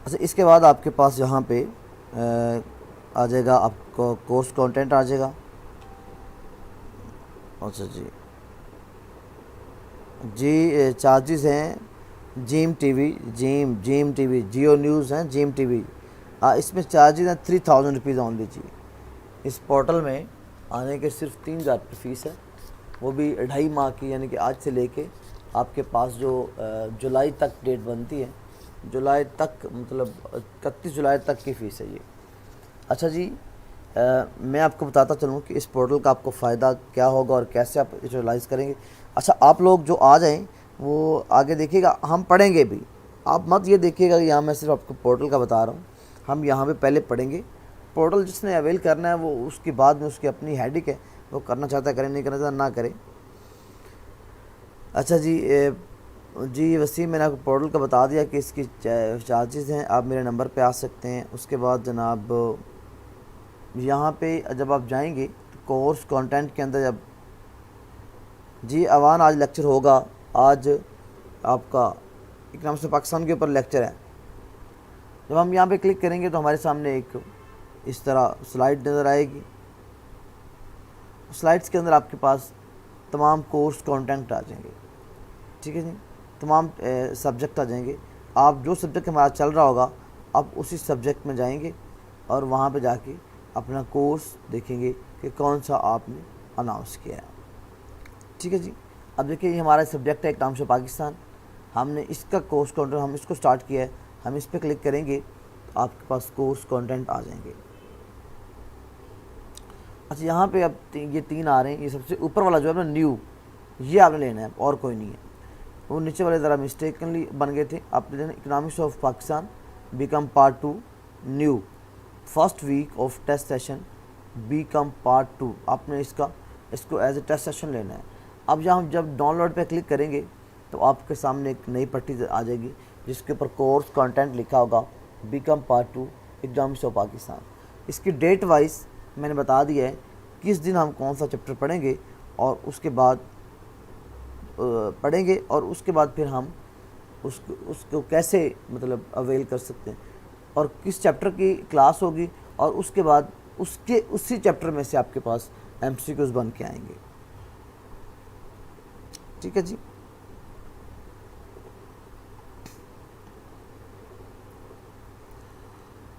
اچھا اس کے بعد آپ کے پاس یہاں پہ آ جائے گا آپ کو کورس کانٹینٹ آ جائے گا. اچھا جی چارجز ہیں جیم ٹی وی جیم ٹی وی جیو نیوز ہیں جیم ٹی وی. اس میں چارجز ہیں 3000 روپیز اونلی جی. اس پورٹل میں آنے کے صرف 3000 روپے فیس ہے، وہ بھی 2.5 ماہ کی، یعنی کہ آج سے لے کے آپ کے پاس جو جولائی تک ڈیٹ بنتی ہے، جولائی تک مطلب 31 جولائی تک کی فیس ہے یہ. اچھا جی میں آپ کو بتاتا چلوں کہ اس پورٹل کا آپ کو فائدہ کیا ہوگا اور کیسے آپ یوٹیلائز کریں گے. اچھا آپ لوگ جو آ جائیں وہ آگے دیکھیے گا، ہم پڑھیں گے بھی. آپ مت یہ دیکھیے گا کہ یہاں میں صرف آپ کو پورٹل کا بتا رہا ہوں، ہم یہاں پہ پہلے پڑھیں گے. پورٹل جس نے اویل کرنا ہے وہ اس کے بعد میں اس کی اپنی ہیڈک ہے، وہ کرنا چاہتا ہے کرے، نہیں کرنا چاہتا نہ کرے. اچھا جی وسیم میں نے آپ کو پورٹل کا بتا دیا کہ اس کی چارجز ہیں. آپ میرے نمبر پہ آ سکتے ہیں. اس کے بعد جناب یہاں پہ جب آپ جائیں گے تو کورس کانٹینٹ کے اندر جی اوان آج لیکچر ہوگا. آج آپ کا اکنامکس آف پاکستان کے اوپر لیکچر ہے. جب ہم یہاں پہ کلک کریں گے تو ہمارے سامنے ایک اس طرح سلائڈ نظر آئے گی. سلائڈس کے اندر آپ کے پاس تمام کورس کانٹینٹ آ جائیں گے. ٹھیک ہے جی، تمام سبجیکٹ آ جائیں گے. آپ جو سبجیکٹ ہمارا چل رہا ہوگا آپ اسی سبجیکٹ میں جائیں گے اور وہاں پہ جا کے اپنا کورس دیکھیں گے کہ کون سا آپ نے اناؤنس کیا ہے. ٹھیک ہے جی. اب دیکھیں یہ ہمارا سبجیکٹ ہے اکنامکس آف پاکستان. ہم نے اس کا کورس کانٹینٹ ہم اس کو سٹارٹ کیا ہے. ہم اس پہ کلک کریں گے تو آپ کے پاس کورس کانٹینٹ آ جائیں گے. اچھا یہاں پہ اب یہ 3 آ رہے ہیں. یہ سب سے اوپر والا جو ہے نا نیو، یہ آپ نے لینا ہے اور کوئی نہیں ہے. وہ نیچے والے ذرا مسٹیکنلی بن گئے تھے. آپ نے لینا economics of Pakistan BCom part 2 new first week of test session BCom part 2. آپ نے اس کو ایز اے ٹیسٹ سیشن لینا ہے. اب جب ڈاؤن لوڈ پہ کلک کریں گے تو آپ کے سامنے ایک نئی پٹی آ جائے گی جس کے اوپر کورس کانٹینٹ لکھا ہوگا BCom part 2 economics of Pakistan. اس کی ڈیٹ وائز میں نے بتا دیا ہے کس دن ہم کون سا چیپٹر پڑھیں گے اور اس کے بعد پھر ہم اس کو کیسے مطلب اویل کر سکتے ہیں اور کس چیپٹر کی کلاس ہوگی اور اس کے بعد اسی چیپٹر میں سے آپ کے پاس ایم سی کیوز بن کے آئیں گے. ٹھیک ہے جی.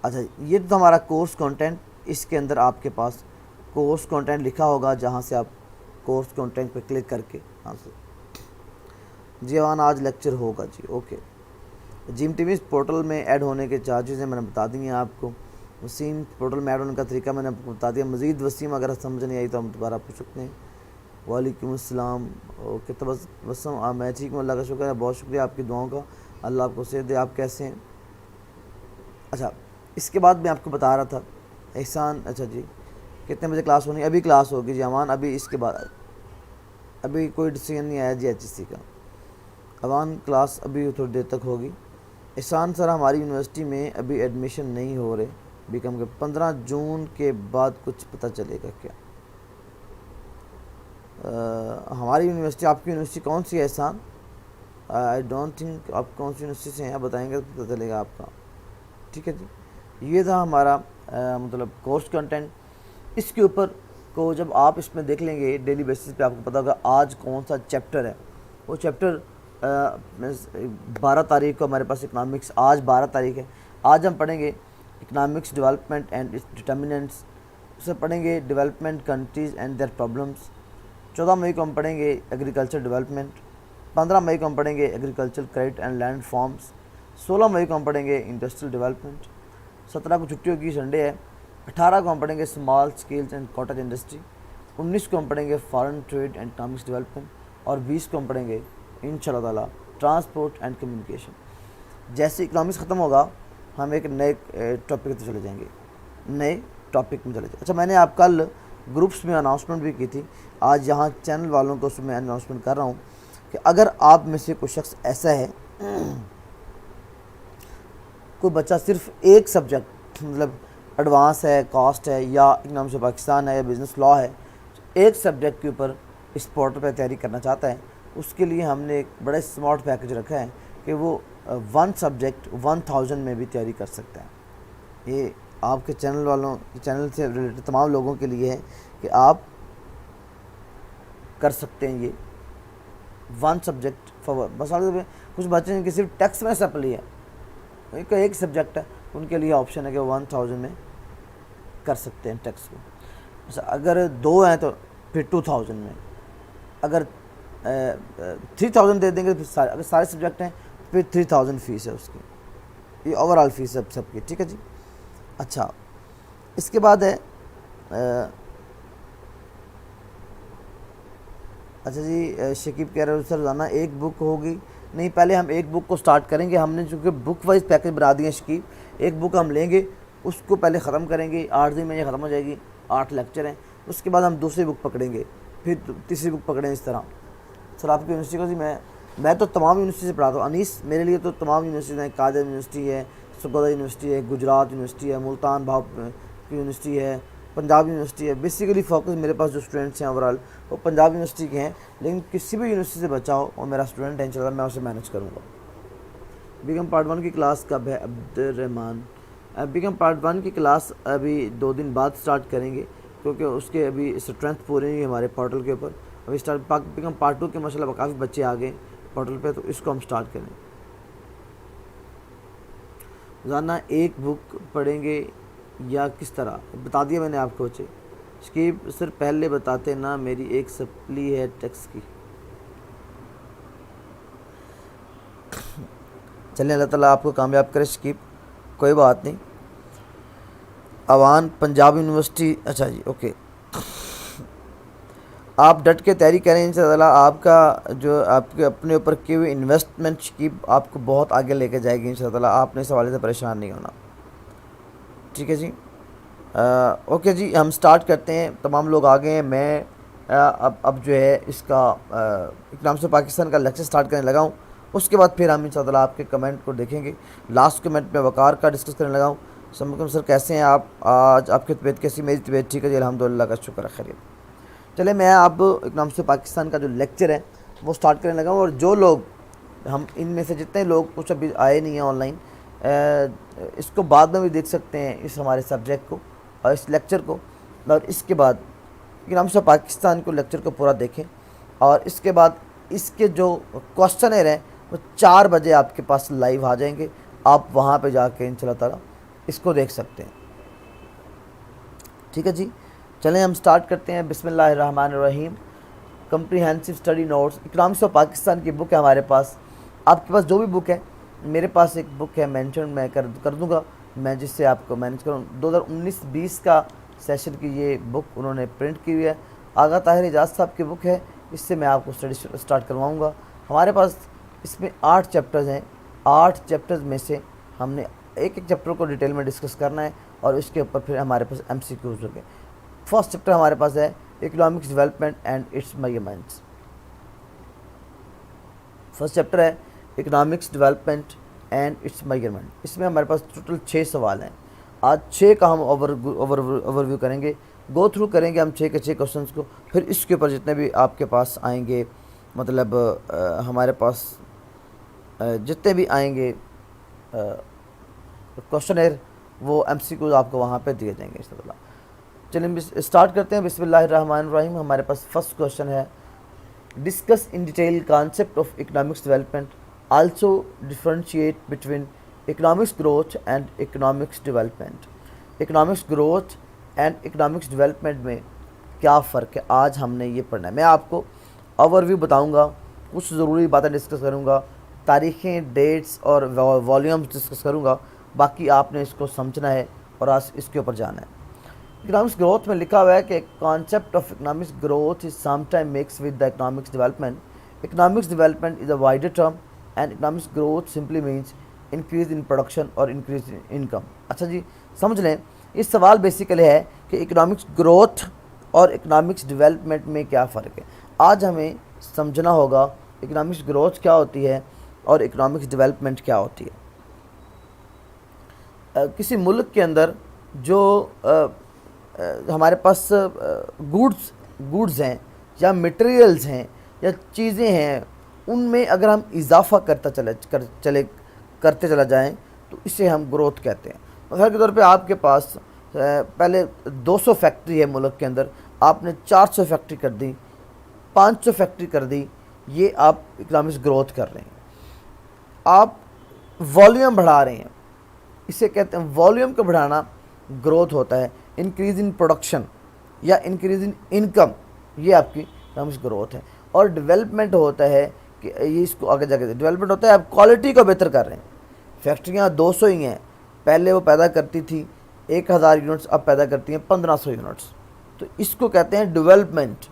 اچھا یہ تو ہمارا کورس کانٹینٹ. اس کے اندر آپ کے پاس کورس کانٹینٹ لکھا ہوگا جہاں سے آپ کورس کانٹینٹ پہ کلک کر کے جی اوان آج لیکچر ہوگا جی. اوکے جیم ٹی وی پورٹل میں ایڈ ہونے کے چارجز ہیں میں نے بتا دی ہیں آپ کو. وسیم پورٹل میں ایڈ ہونے کا طریقہ میں نے آپ کو بتا دیا. مزید وسیم اگر سمجھ نہیں آئی تو ہم دوبارہ پوچھ سکتے ہیں. وعلیکم السلام. اوکے تو بس میں ٹھیک ہوں، اللہ کا شکر ہے. بہت شکریہ آپ کی دعاؤں کا، اللہ آپ کو صحت دے. آپ کیسے ہیں؟ اچھا اس کے بعد میں آپ کو بتا رہا تھا احسان. اچھا جی کتنے بجے کلاس ہونی؟ ابھی کلاس ہوگی جی امان. ابھی اس کے بعد ابھی کوئی ڈیسیژن نہیں آیا جی ایچ ایس سی کا. اوان کلاس ابھی تھوڑی دیر تک ہوگی. احسان سر ہماری یونیورسٹی میں ابھی ایڈمیشن نہیں ہو رہے بیکم کے 15 جون کے بعد کچھ پتہ چلے گا کیا؟ ہماری یونیورسٹی، آپ کی یونیورسٹی کون سی ہے احسان؟ آئی ڈونٹ تھنک آپ کون سی یونیورسٹی سے ہیں، آپ بتائیں گے تو پتہ چلے گا آپ کا. ٹھیک ہے جی. یہ تھا ہمارا مطلب کورس کنٹینٹ. اس کے اوپر کو جب آپ اس میں دیکھ لیں گے ڈیلی بیسس پہ آپ کو پتہ ہوگا آج کون سا چیپٹر ہے. وہ چیپٹر 12 تاریخ کو ہمارے پاس اکنامکس، آج 12 تاریخ ہے. آج ہم پڑھیں گے economics development and its determinants. اسے پڑھیں گے development countries and their problems. 14 مئی کو ہم پڑھیں گے ایگریکلچر ڈیولپمنٹ. 15 مئی کو ہم پڑھیں گے agriculture credit and land farms. 16 مئی کو ہم پڑھیں گے انڈسٹریل ڈیولپمنٹ. 17 کو چھٹی ہوگی، سنڈے ہے. 18 کو ہم پڑھیں گے small scales and cottage industry. 19 کو ہم پڑھیں گے foreign trade and economics development. اور 20 کو ہم پڑھیں گے انشاءاللہ تعالیٰ ٹرانسپورٹ اینڈ کمیونیکیشن. جیسے اکنامکس ختم ہوگا ہم ایک نئے ٹاپک پہ چلے جائیں گے، نئے ٹاپک میں چلے جائیں. اچھا میں نے آپ کل گروپس میں اناؤنسمنٹ بھی کی تھی، آج یہاں چینل والوں کو اس میں اناؤنسمنٹ کر رہا ہوں کہ اگر آپ میں سے کوئی شخص ایسا ہے، کوئی بچہ صرف ایک سبجیکٹ مطلب ایڈوانس ہے، کاسٹ ہے، یا اکنامکس آف پاکستان ہے، یا بزنس لا ہے، ایک سبجیکٹ کے اوپر اس پورٹل پہ تیاری کرنا چاہتا ہے، اس کے لیے ہم نے ایک بڑا اسمارٹ پیکج رکھا ہے کہ وہ ون سبجیکٹ 1000 میں بھی تیاری کر سکتے ہیں. یہ آپ کے چینل سے ریلیٹڈ تمام لوگوں کے لیے ہے کہ آپ کر سکتے ہیں یہ ون سبجیکٹ فور. بس کچھ بچے ہیں کہ صرف ٹیکسٹ میں سپلی ہے، ایک سبجیکٹ ہے، ان کے لیے آپشن ہے کہ 1000 میں کر سکتے ہیں ٹیکسٹ کو. اگر 2 ہیں تو پھر 2000 میں، اگر 3000 دے دیں گے پھر اگر سارے سبجیکٹ ہیں پھر 3000 فیس ہے اس کی. یہ اوور آل فیس ہے سب کی. ٹھیک ہے جی. اچھا اس کے بعد ہے اچھا جی شکیب کہہ رہے ہو سر روزانہ ایک بک ہوگی؟ نہیں، پہلے ہم ایک بک کو سٹارٹ کریں گے. ہم نے چونکہ بک وائز پیکج بنا دیے ہیں شکیب، ایک بک ہم لیں گے، اس کو پہلے ختم کریں گے. 8 دن میں یہ ختم ہو جائے گی. 8 لیکچر ہیں. اس کے بعد ہم دوسری بک پکڑیں گے، پھر تیسری بک پکڑیں. اس طرح سر آپ کی یونیورسٹی کو جی میں تو تمام یونیورسٹی سے پڑھاتا ہوں. انیس میرے لیے تو تمام یونیورسٹیز ہیں. قادر یونیورسٹی ہے، سرگودا یونیورسٹی ہے، گجرات یونیورسٹی ہے، ملتان بھاؤ کی یونیورسٹی ہے، پنجاب یونیورسٹی ہے. بیسیکلی فوکس میرے پاس جو اسٹوڈنٹس ہیں اوور آل وہ پنجاب یونیورسٹی کے ہیں، لیکن کسی بھی یونیورسٹی سے بچا ہو وہ میرا اسٹوڈنٹ ہے، انشاءاللہ میں اسے مینیج کروں گا. بیکم پارٹ 1 کی کلاس کب ہے عبد الرحمٰن؟ بیکم پارٹ 1 کی کلاس ابھی 2 دن بعد سٹارٹ کریں گے، کیونکہ اس کے ابھی اسٹرینتھ پوری نہیں ہے ہمارے پورٹل کے اوپر. ابھی بیکم پارٹ 2 کے ماشاءاللہ کافی بچے آ گئے پورٹل پہ، تو اس کو ہم سٹارٹ کریں. روزانہ ایک بک پڑھیں گے یا کس طرح؟ بتا دیا میں نے آپ کو بچے. شکیب سر پہلے بتاتے نا، میری ایک سپلی ہے ٹیکسٹ کی. چلیں اللہ تعالیٰ آپ کو کامیاب کرے شکیب، کوئی بات نہیں. اوان پنجاب یونیورسٹی، اچھا جی اوکے. آپ ڈٹ کے تیاری کریں انشاءاللہ. آپ کا جو آپ کے اپنے اوپر کی ہوئی انویسٹمنٹ شکیب آپ کو بہت آگے لے کے جائے گی انشاءاللہ. آپ نے اس حوالے سے پریشان نہیں ہونا. ٹھیک ہے جی. اوکے جی ہم سٹارٹ کرتے ہیں. تمام لوگ آ گئے ہیں. میں اب جو ہے اس کا اکنامکس آف پاکستان کا لیکچر سٹارٹ کرنے لگا ہوں. اس کے بعد پھر ہم انشاءاللہ آپ کے کمنٹ کو دیکھیں گے. لاسٹ کمنٹ میں وقار کا ڈسکس کرنے لگا ہوں. السلام سر کیسے ہیں آپ؟ آج آپ کی طبیعت کیسی؟ میری طبیعت ٹھیک ہے جی الحمدللہ کا شکر ہے خیریت. چلے میں اب اکنامکس آف پاکستان کا جو لیکچر ہے وہ سٹارٹ کرنے لگا ہوں. اور جو لوگ ہم ان میں سے جتنے لوگ کچھ ابھی آئے نہیں ہیں آن لائن، اس کو بعد میں بھی دیکھ سکتے ہیں اس ہمارے سبجیکٹ کو اور اس لیکچر کو. اور اس کے بعد اکنامکس آف پاکستان کو لیکچر کو پورا دیکھیں. اور اس کے بعد اس کے جو کوسچنر ہیں وہ 4 بجے آپ کے پاس لائیو آ جائیں گے. آپ وہاں پہ جا کے انشاءاللہ تعالیٰ اس کو دیکھ سکتے ہیں. ٹھیک ہے جی. چلیں ہم سٹارٹ کرتے ہیں. بسم اللہ الرحمن الرحیم. Comprehensive study notes economics of Pakistan کی بک ہے ہمارے پاس. آپ کے پاس جو بھی بک ہے، میرے پاس ایک بک ہے مینشن میں کر دوں گا میں، جس سے آپ کو مینیج کروں. 2019-20 کا سیشن کی یہ بک انہوں نے پرنٹ کی ہوئی ہے. آغا طاہر اعجاز صاحب کی بک ہے. اس سے میں آپ کو اسٹڈی سٹارٹ کرواؤں گا. ہمارے پاس اس میں 8 چیپٹرز ہیں. 8 چیپٹرز میں سے ہم نے ایک چیپٹر کو ڈیٹیل میں ڈسکس کرنا ہے اور اس کے اوپر پھر ہمارے پاس MCQs ہوں گے. فرسٹ چیپٹر ہمارے پاس ہے economics development and its measurements. First chapter ہے economics development and its measurement. اس میں ہمارے پاس ٹوٹل 6 سوال ہیں. آج 6 کا ہم اوور ویو کریں گے، گو تھرو کریں گے ہم 6 کے 6 کوشچنس کو. پھر اس کے اوپر جتنے بھی آپ کے پاس آئیں گے، مطلب ہمارے پاس جتنے بھی آئیں گے کوشچنر، وہ MCQs آپ کو وہاں پہ دیے جائیں گے انشاءاللہ. چلیں اسٹارٹ کرتے ہیں. بسم اللہ الرحمن الرحیم. ہمارے پاس فرسٹ کوشچن ہے discuss in detail concept of economics development, also differentiate between economics growth and economics development. Economics growth and economics development میں کیا فرق ہے، آج ہم نے یہ پڑھنا ہے. میں آپ کو اوور ویو بتاؤں گا، کچھ ضروری باتیں ڈسکس کروں گا، تاریخیں، ڈیٹس اور والیومز ڈسکس کروں گا. باقی آپ نے اس کو سمجھنا ہے اور آج اس کے اوپر جانا ہے. اکنامکس گروتھ میں لکھا ہوا ہے کہ concept of economics growth is some time mix with the economics development. Economics development is a wider term and economics growth simply means increase in production اور انکریز ان انکم. اچھا جی سمجھ لیں. اس سوال بیسیکلی ہے کہ اکنامکس گروتھ اور economics development میں کیا فرق ہے. آج ہمیں سمجھنا ہوگا اکنامکس گروتھ کیا ہوتی ہے اور اکنامکس ڈیولپمنٹ کیا ہوتی ہے. کسی ملک کے اندر جو ہمارے پاس گوڈز ہیں یا مٹیریلز ہیں یا چیزیں ہیں، ان میں اگر ہم اضافہ کرتے چلا جائیں تو اسے ہم گروتھ کہتے ہیں۔ مثال کے طور پہ آپ کے پاس پہلے 200 فیکٹری ہے ملک کے اندر، آپ نے 400 فیکٹری کر دی، 500 فیکٹری کر دی، یہ آپ اکنامکس گروتھ کر رہے ہیں، آپ والیوم بڑھا رہے ہیں، اسے کہتے ہیں والیوم کو بڑھانا گروتھ ہوتا ہے۔ انکریز ان پروڈکشن یا انکریز ان انکم، یہ آپ کی اکنامکس گروتھ ہے۔ اور ڈیولپمنٹ ہوتا ہے کہ یہ اس کو آگے جا کے ڈیولپمنٹ ہوتا ہے آپ کوالٹی کو بہتر کر رہے ہیں۔ فیکٹریاں 200 ہی ہیں، پہلے وہ پیدا کرتی تھی 1000 یونٹس، اب پیدا کرتی ہیں 1500 یونٹس، تو اس کو کہتے ہیں ڈیولپمنٹ۔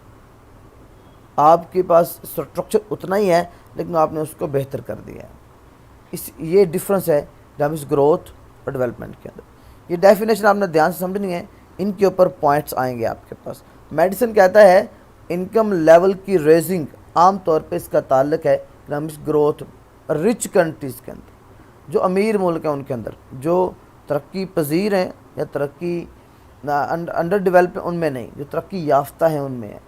آپ کے پاس اسٹرکچر اتنا ہی ہے لیکن آپ نے اس کو بہتر کر دیا ہے۔ یہ ڈفرنس ہے اکنامکس گروتھ اور ڈیولپمنٹ کے اندر۔ یہ ڈیفینیشن آپ نے دھیان سے سمجھنی ہے، ان کے اوپر پوائنٹس آئیں گے آپ کے پاس۔ میڈیسن کہتا ہے انکم لیول کی ریزنگ، عام طور پہ اس کا تعلق ہے اکنامکس گروتھ رچ کنٹریز کے اندر، جو امیر ملک ہیں ان کے اندر، جو ترقی پذیر ہیں یا ترقی انڈر ڈیولپ ان میں نہیں، جو ترقی یافتہ ہیں ان میں ہے۔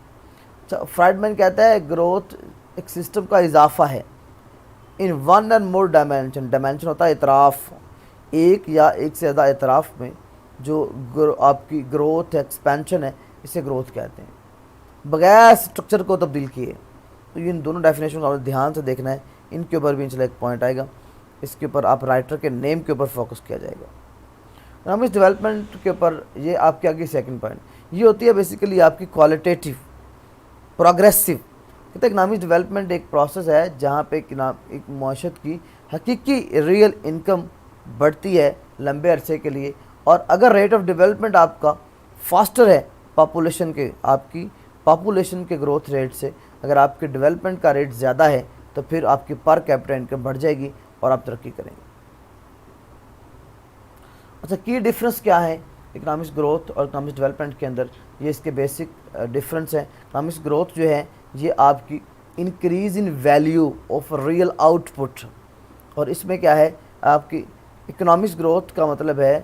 فرائڈمین کہتا ہے گروتھ ایک سسٹم کا اضافہ ہے، in one and more dimension, dimension ہوتا ہے اطراف، ایک یا ایک سے زیادہ اطراف میں جو آپ کی گروتھ ایکسپینشن ہے، اسے گروتھ کہتے ہیں، بغیر اسٹرکچر کو تبدیل کیے۔ تو ان دونوں ڈیفینیشن کو دھیان سے دیکھنا ہے، ان کے اوپر بھی انشاءاللہ ایک پوائنٹ آئے گا، اس کے اوپر آپ رائٹر کے نیم کے اوپر فوکس کیا جائے گا۔ اکنامکس ڈیولپمنٹ کے اوپر یہ آپ کے آگے سیکنڈ پوائنٹ یہ ہوتی ہے بیسیکلی آپ کی کوالٹیٹیو پروگریسو۔ کہتے ہیں اکنامک ڈیولپمنٹ ایک پروسیس ہے جہاں پہ ایک معاشرت کی حقیقی ریئل انکم بڑھتی ہے لمبے عرصے کے لیے، اور اگر ریٹ آف ڈیولپمنٹ آپ کا فاسٹر ہے پاپولیشن کے، آپ کی پاپولیشن کے گروتھ ریٹ سے، اگر آپ کے ڈیولپمنٹ کا ریٹ زیادہ ہے تو پھر آپ کی پر کیپٹا انکم بڑھ جائے گی اور آپ ترقی کریں گے۔ اچھا، کی ڈفرنس کیا ہے اکنامکس گروتھ اور اکنامکس ڈیولپمنٹ کے اندر؟ یہ اس کے بیسک ڈفرنس ہے۔ اکنامکس گروتھ جو ہے یہ آپ کی increase in value of real out put, اور اس میں کیا ہے آپ کی اکنامکس گروتھ کا مطلب ہے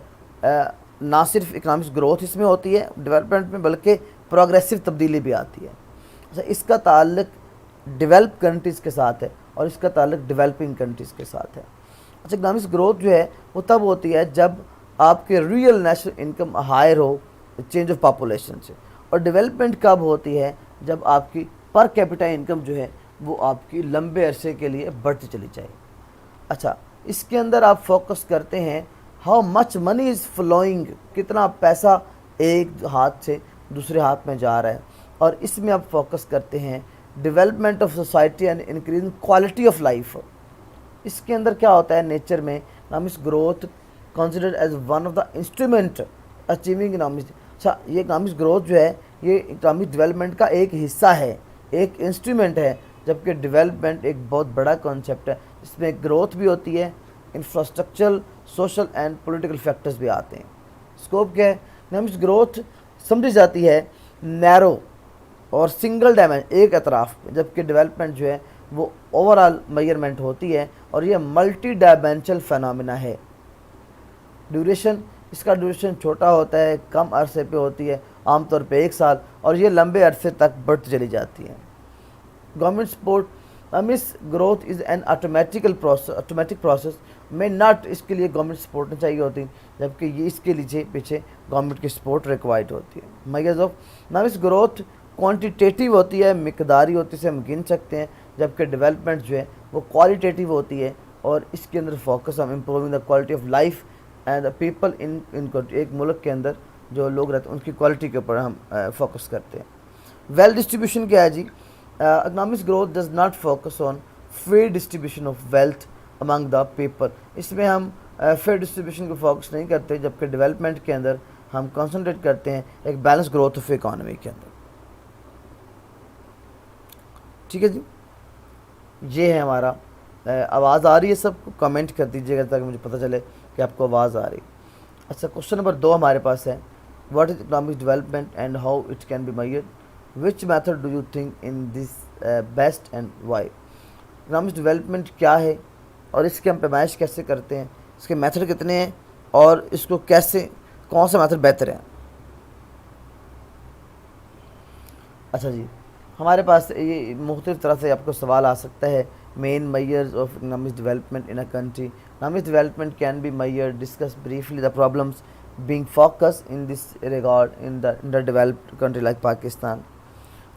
نہ صرف اکنامکس گروتھ اس میں ہوتی ہے ڈیولپمنٹ میں، بلکہ پروگریسو تبدیلی بھی آتی ہے۔ اچھا، اس کا تعلق ڈیولپ کنٹریز کے ساتھ ہے اور اس کا تعلق ڈیولپنگ کنٹریز کے ساتھ ہے۔ اچھا، اکنامکس گروتھ جو ہے وہ تب ہوتی ہے جب آپ کے ریئل نیشنل انکم ہائر ہو چینج آف پاپولیشن سے، اور ڈیولپمنٹ کب ہوتی ہے جب آپ کی پر کیپٹا انکم جو ہے وہ آپ کی لمبے عرصے کے لیے بڑھتی چلی جائے۔ اچھا، اس کے اندر آپ فوکس کرتے ہیں how much money is flowing, کتنا پیسہ ایک ہاتھ سے دوسرے ہاتھ میں جا رہا ہے، اور اس میں آپ فوکس کرتے ہیں development of society and increase quality of life. اس کے اندر کیا ہوتا ہے نیچر میں economics growth considered as one of the instrument achieving economics. اچھا، یہ اکنامکس گروتھ جو ہے یہ اکنامک ڈیولپمنٹ کا ایک حصہ ہے، ایک انسٹرومنٹ ہے، جبکہ ڈیولپمنٹ ایک بہت بڑا کانسیپٹ ہے، اس میں گروتھ بھی ہوتی ہے، infrastructural, social and political factors بھی آتے ہیں۔ اسکوپ کیا ہے؟ اکنامکس گروتھ سمجھی جاتی ہے نیرو اور سنگل ڈائمینشن، ایک اطراف پہ، جبکہ ڈیولپمنٹ جو ہے وہ اوور آل میئرمنٹ ہوتی ہے، اور یہ ملٹی ڈائمینشنل فینامنا ہے۔ ڈیوریشن، اس کا ڈیوریشن چھوٹا ہوتا ہے، کم عرصے پہ ہوتی ہے، عام طور پہ 1 سال، اور یہ لمبے عرصے تک بڑھتی چلی جاتی ہے۔ Government support, economics growth is an automatic process میں ناٹ، اس کے لیے گورنمنٹ سپورٹ نہیں چاہیے ہوتی، جبکہ یہ اس کے لیے پیچھے گورنمنٹ کی سپورٹ ریکوائرڈ ہوتی ہے۔ Measures of economics growth quantitative ہوتی ہے، مقداری ہوتی ہے، اسے ہم گن سکتے ہیں، جبکہ ڈیولپمنٹ جو ہے وہ کوالٹیٹیو ہوتی ہے، اور اس کے اندر فوکس ہم improving the quality of life and the people in ایک ملک کے اندر جو لوگ رہتے ہیں ان کی کوالٹی کے اوپر ہم فوکس کرتے ہیں۔ ویلتھ ڈسٹریبیوشن کیا ہے جی؟ Economics growth does not focus on fair distribution of wealth among the people, اس میں ہم فیئر ڈسٹریبیوشن کو فوکس نہیں کرتے، جبکہ ڈیولپمنٹ کے اندر ہم کنسنٹریٹ کرتے ہیں ایک بیلنس گروتھ آف اکانومی کے اندر۔ ٹھیک ہے جی، یہ ہے ہمارا۔ آواز آ رہی ہے؟ سب کو کمنٹ کر دیجیے گا تاکہ مجھے پتہ چلے کہ آپ کو آواز آ رہی۔ اچھا، کوشچن نمبر 2 ہمارے پاس ہے، what is economic development and how it can be measured, which method do you think in this best and why? Economic development کیا ہے اور اس کی ہم پیمائش کیسے کرتے ہیں، اس کے میتھڈ کتنے ہیں، اور اس کو کیسے، کون سا میتھڈ بہتر ہے؟ اچھا جی، ہمارے پاس یہ مختلف طرح سے آپ کو سوال آ سکتا ہے main measures of economic development in a country. Economic development can be measured. Discuss briefly the problems being focused in this regard in the developed country like Pakistan.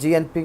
GNP,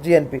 GNP।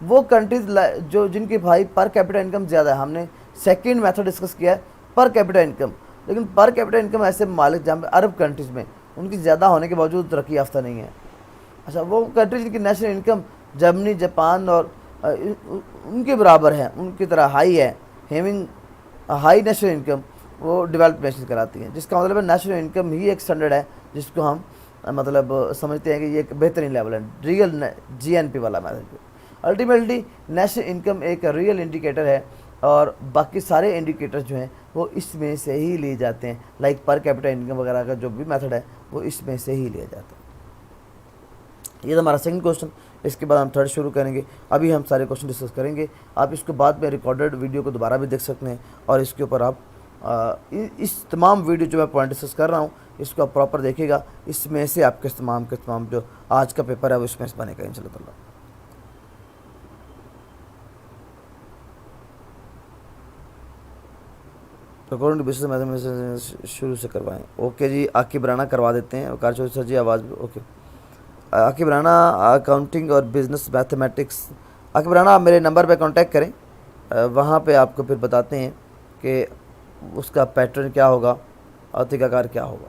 وہ کنٹریز جو جن کی بھائی per capita income زیادہ ہے. ہم نے second method discuss کیا ہے پر کیپٹا انکم, لیکن پر کیپٹا انکم ایسے ممالک جہاں پہ عرب کنٹریز میں ان کی زیادہ ہونے کے باوجود ترقی یافتہ نہیں ہے. اچھا, وہ کنٹریز جن کی نیشنل انکم جرمنی, جاپان اور ان کے برابر ہے, ان کی طرح ہائی ہے, ہیونگ ہائی نیشنل انکم, وہ ڈیولپ نیشن کراتی ہیں, جس کا مطلب ہے نیشنل انکم ہی ایک اسٹینڈرڈ ہے جس کو ہم مطلب سمجھتے ہیں کہ یہ ایک بہترین لیول ہے, ریئل جی این پی والا میتھڈ. الٹیمیٹلی نیشنل انکم ایک ریئل انڈیکیٹر ہے اور باقی سارے انڈیکیٹر جو ہیں وہ اس میں سے ہی لیے جاتے ہیں, لائک پر کیپٹا انکم وغیرہ کا جو بھی میتھڈ ہے وہ اس میں سے ہی لیا جاتا ہے. یہ تو ہمارا سیکنڈ کوشچن. اس کے بعد ہم تھرڈ شروع کریں گے. ابھی ہم سارے کوشچن ڈسکس کریں گے. آپ اس کو بعد میں ریکارڈڈ ویڈیو کو دوبارہ بھی دیکھ سکتے ہیں اور اس کے اوپر آپ اس تمام ویڈیو جو میں پوائنٹ ڈسکس کر رہا ہوں اس کو آپ پراپر دیکھیے گا. اس میں سے آپ کے تمام جو آج کا پیپر ہے وہ اس میں سے بنے گا انشاء اللہ تعالیٰ. شروع سے کروائیں. اوکے جی, عاقب رانا کروا دیتے ہیں. وقار چودھری سر جی آواز بھی اوکے. عاقب رانا اکاؤنٹنگ اور بزنس میتھمیٹکس. عاقب رانا آپ میرے نمبر پہ کانٹیکٹ کریں, وہاں پہ آپ کو پھر بتاتے ہیں کہ اس کا پیٹرن کیا ہوگا اور طریقہ کار کیا ہوگا.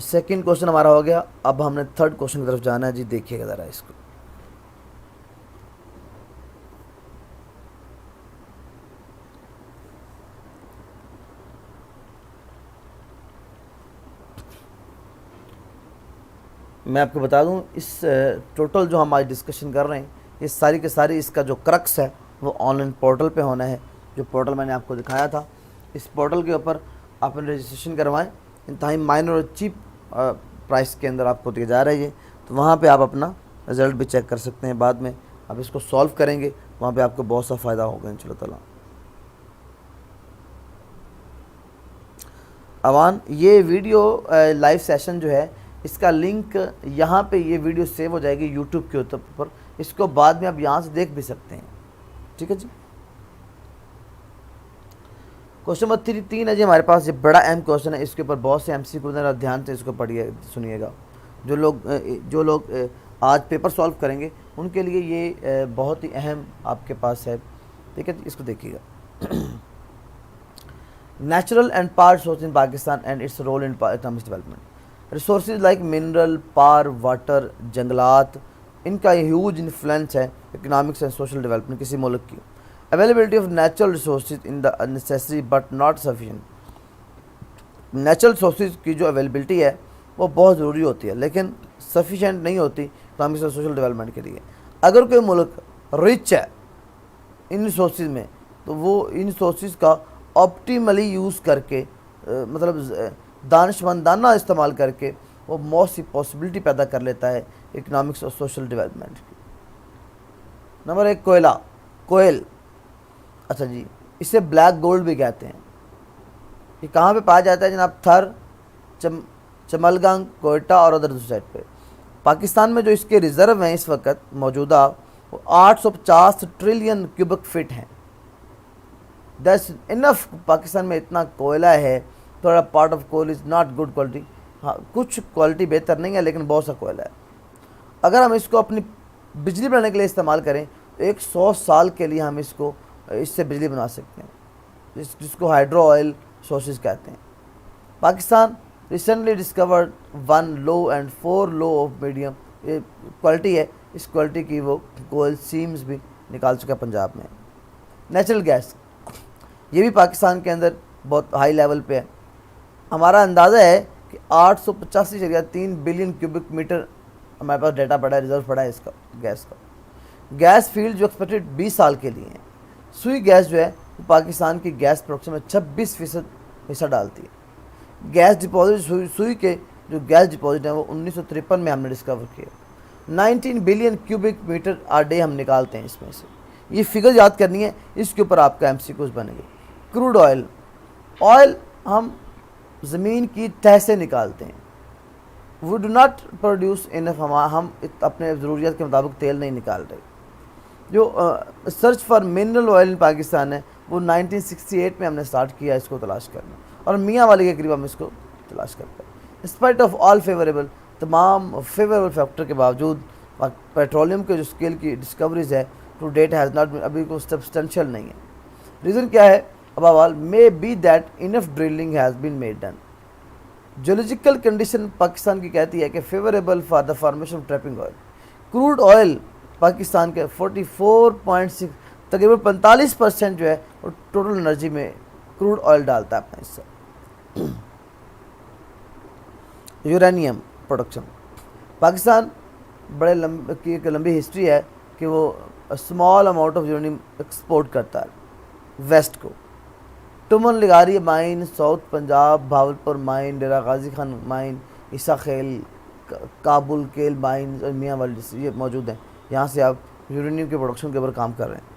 سیکنڈ کوشچن ہمارا ہو گیا. اب ہم نے تھرڈ کوشچن کی طرف جانا ہے. جی دیکھیے گا ذرا اس کو. میں آپ کو بتا دوں, اس ٹوٹل جو ہم آج ڈسکشن کر رہے ہیں یہ ساری کے ساری اس کا جو کرکس ہے وہ آن لائن پورٹل پہ ہونا ہے. جو پورٹل میں نے آپ کو دکھایا تھا, اس پورٹل کے اوپر آپ نے رجسٹریشن کروائیں. انتہائی مائنر اور چیپ پرائس کے اندر آپ کو دیا جا رہا ہے یہ. تو وہاں پہ آپ اپنا رزلٹ بھی چیک کر سکتے ہیں. بعد میں آپ اس کو سالو کریں گے, وہاں پہ آپ کو بہت سا فائدہ ہوگا ان شاء اللہ تعالیٰ. اوان, یہ ویڈیو لائیو سیشن جو ہے اس کا لنک یہاں پہ, یہ ویڈیو سیو ہو جائے گی یوٹیوب کے اوپر. اس کو بعد میں آپ یہاں سے دیکھ بھی سکتے ہیں. ٹھیک ہے جی. کوشچن نمبر 3 ہے جی ہمارے پاس. یہ بڑا اہم کوشچن ہے, اس کے اوپر بہت سے MC کو ذرا دھیان سے اس کو پڑھیے سنیے گا. جو لوگ آج پیپر سالو کریں گے ان کے لیے یہ بہت ہی اہم آپ کے پاس ہے. ٹھیک ہے, اس کو دیکھیے گا. Natural and power resource in Pakistan and its role in economic development. Resources like mineral, power, water, جنگلات, ان کا ہیوج انفلوئنس ہے اکنامکس اینڈ سوشل ڈیولپمنٹ کسی ملک کی. Availability of natural resources in the necessary but not sufficient. Natural resources کی جو availability ہے وہ بہت ضروری ہوتی ہے لیکن سفیشینٹ نہیں ہوتی اکنامکس اور سوشل ڈیولپمنٹ کے لیے. اگر کوئی ملک رچ ہے ان ریسورسز میں تو وہ ان ریسورسز کا آپٹیملی یوز کر کے مطلب دانشمندانہ استعمال کر کے وہ موسٹ سی پاسبلٹی پیدا کر لیتا ہے اکنامکس اور سوشل ڈیولپمنٹ کی. نمبر 1 کوئل. اچھا جی, اسے بلیک گولڈ بھی کہتے ہیں. یہ کہاں پہ پایا جاتا ہے جناب؟ تھر, چملگنگ, کوئٹہ اور ادر سائڈ پہ. پاکستان میں جو اس کے ریزرو ہیں اس وقت موجودہ وہ 850 ٹریلین کیوبک فٹ ہیں. That's enough. پاکستان میں اتنا کوئلہ ہے. تھوڑا part of coal is not good quality. ہاں, کچھ کوالٹی بہتر نہیں ہے لیکن بہت سا کوئلہ ہے. اگر ہم اس کو اپنی بجلی بنانے کے لیے استعمال کریں تو 100 سال کے لیے ہم اس سے بجلی بنا سکتے ہیں, جس کو ہائیڈرو آئل سورسز کہتے ہیں. Pakistan recently discovered 1 low and 4 low of medium. یہ کوالٹی ہے, اس کوالٹی کی وہ کوئل سیمز بھی نکال چکا پنجاب میں. نیچرل گیس, یہ بھی پاکستان کے اندر بہت ہائی لیول پہ ہے. ہمارا اندازہ ہے کہ 885.3 بلین کیوبک میٹر ہمارے پاس ڈیٹا پڑا ہے, ریزرو پڑا ہے اس کا گیس کا. گیس فیلڈ جو ایکسپیکٹڈ 20 سال کے لیے ہیں. سوئی گیس جو ہے وہ پاکستان کی گیس پروڈکشن میں 26% حصہ ڈالتی ہے. گیس ڈپازٹ, سوئی کے جو گیس ڈپازٹ ہیں وہ 1953 میں ہم نے ڈسکور کیے. 19 billion cubic metre are day ہم نکالتے ہیں اس میں سے. یہ فگر یاد کرنی ہے, اس کے اوپر آپ کا MCQs بنے گے. کروڈ آئل ہم زمین کی تہ سے نکالتے ہیں. وی ڈو ناٹ پروڈیوس انف. ہم اپنے ضروریات کے مطابق تیل نہیں نکال رہے. جو سرچ فار منرل آئل ان پاکستان ہے وہ 1968 میں ہم نے سٹارٹ کیا اس کو تلاش کرنا, اور میاں والی کے قریب ہم اس کو تلاش کرتے ہیں. اسپائٹ آف آل فیوریبل، تمام فیوریبل فیکٹر کے باوجود پیٹرولیم کے جو اسکیل کی ڈسکوریز ہے ٹو ڈیٹ ہیز ناٹ ابھی کوئی سبسٹینشیل نہیں ہے۔ ریزن کیا ہے؟ Above all may be that enough drilling has been made done. Geological condition Pakistan کی کہتی ہے کہ favourable for the formation of trapping oil. Crude oil Pakistan کے 44.6 تقریباً 45% جو ہے وہ ٹوٹل انرجی میں کروڈ آئل ڈالتا ہے اپنا حصہ۔ یورینیم پروڈکشن، پاکستان بڑے کی ایک لمبی ہسٹری ہے کہ وہ small amount of uranium export کرتا ہے ویسٹ کو۔ ٹمن لگاری mine, south Punjab, Bahawalpur mine, Dera Ghazi Khan mine, Isa Khel, Kabul Khel mine اور میاں والی یہ موجود ہیں، یہاں سے آپ یورینیم کے پروڈکشن کے اوپر کام کر رہے ہیں۔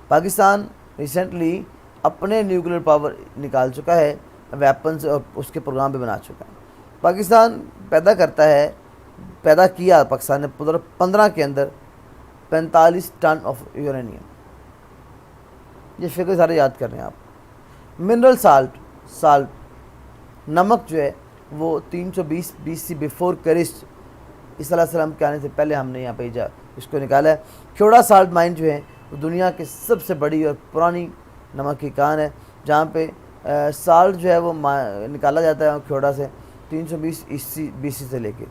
پاکستان ریسنٹلی اپنے نیوکلیر پاور نکال چکا ہے، ویپنز اور اس کے پروگرام بھی بنا چکا ہے۔ پاکستان پیدا کیا پاکستان نے 15 کے اندر 45 ٹن آف یورینیم، یہ فگر سارے یاد کر رہے ہیں آپ۔ منرل سالٹ نمک جو ہے وہ 320 BC بیفور کرسٹ، عیسیٰ علیہ السلام کے آنے سے پہلے ہم نے یہاں پہ اس کو نکالا ہے۔ کھیوڑا سالٹ مائن جو ہے وہ دنیا کی سب سے بڑی اور پرانی نمک کی کان ہے، جہاں پہ سالٹ جو ہے وہ نکالا جاتا ہے کھیوڑا سے 320 BC سے لے کے۔